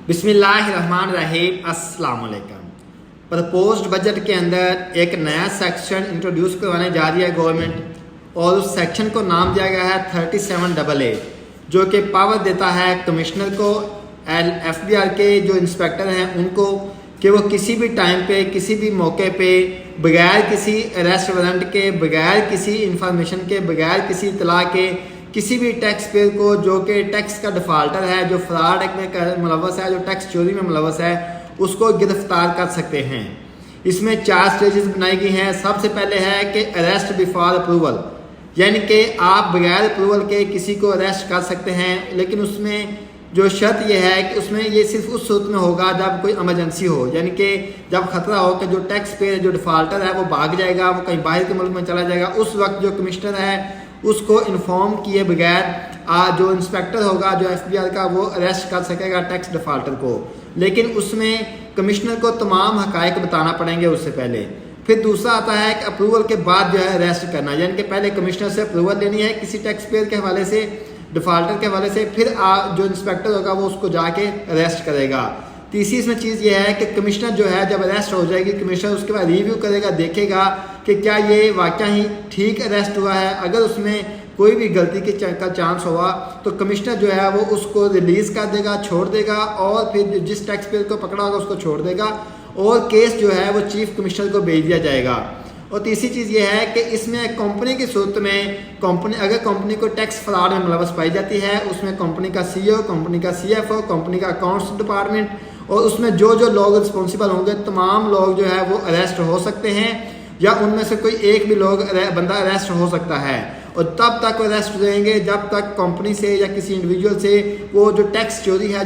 बिस्मिल्लाहिर्रहमानिर्रहीम अस्सलाम वालेकुम। प्रपोज्ड बजट के अंदर एक नया सेक्शन इंट्रोड्यूस करवाने जा रही है गवर्नमेंट और उस सेक्शन को नाम दिया गया है 37AA, जो कि पावर देता है कमिश्नर को, FBR के जो इंस्पेक्टर हैं उनको, कि वो किसी भी टाइम पे किसी भी मौके पे बगैर किसी अरेस्ट वारंट के, बगैर किसी इंफॉर्मेशन के, बगैर किसी इतला के किसी भी टैक्स पेयर को जो कि टैक्स का डिफ़ाल्टर है, जो फ्रॉड में मुलव्वस है, जो टैक्स चोरी में मुलव्वस है, उसको गिरफ्तार कर सकते हैं। इसमें 4 स्टेजेस बनाई गई हैं। सबसे पहले है कि अरेस्ट बिफोर अप्रूवल, यानी कि आप बगैर अप्रूवल के किसी को अरेस्ट कर सकते हैं, लेकिन उसमें जो शर्त यह है कि उसमें ये सिर्फ उस सूरत में होगा जब कोई इमरजेंसी हो, यानी कि जब खतरा हो कि जो टैक्स पेयर जो डिफ़ाल्टर है वो भाग जाएगा, वो कहीं बाहर के मुल्क में चला जाएगा। उस वक्त जो कमिश्नर है उसको इन्फॉर्म किए बगैर जो इंस्पेक्टर होगा, जो FBR का, वो अरेस्ट कर सकेगा टैक्स डिफ़ाल्टर को। लेकिन उसमें कमिश्नर को तमाम हक़ाइक़ बताना पड़ेंगे उससे पहले। फिर दूसरा आता है कि अप्रूवल के बाद जो है अरेस्ट करना, यानी कि पहले कमिश्नर से अप्रूवल लेनी है किसी टैक्स पेयर के हवाले से, डिफ़ाल्टर के हवाले से, फिर जो इंस्पेक्टर होगा वो उसको जाके अरेस्ट करेगा। तीसरी इसमें चीज़ ये है कि कमिश्नर जो है जब अरेस्ट हो जाएगी, कमिश्नर उसके बाद रिव्यू करेगा, देखेगा कि क्या ये वाकई ही ठीक अरेस्ट हुआ है। अगर उसमें कोई भी गलती का चांस हुआ तो कमिश्नर जो है वो उसको रिलीज़ कर देगा, छोड़ देगा, और फिर जिस टैक्स पेयर को पकड़ा होगा उसको छोड़ देगा, और केस जो है वो चीफ कमिश्नर को भेज दिया जाएगा। और तीसरी चीज़ ये है कि इसमें कंपनी की सूरत में अगर कंपनी को टैक्स फ्रॉड में मुलव्वस पाई जाती है, उसमें कंपनी का CEO, कंपनी का CFO, कंपनी का अकाउंट्स डिपार्टमेंट, और उसमें जो लोग रिस्पॉन्सिबल होंगे तमाम लोग जो है वो अरेस्ट हो सकते हैं, या उनमें से कोई एक भी बंदा अरेस्ट हो सकता है। और तब तक अरेस्ट रहेंगे जब तक कंपनी से या किसी इंडिविजुअल से वो जो टैक्स चोरी है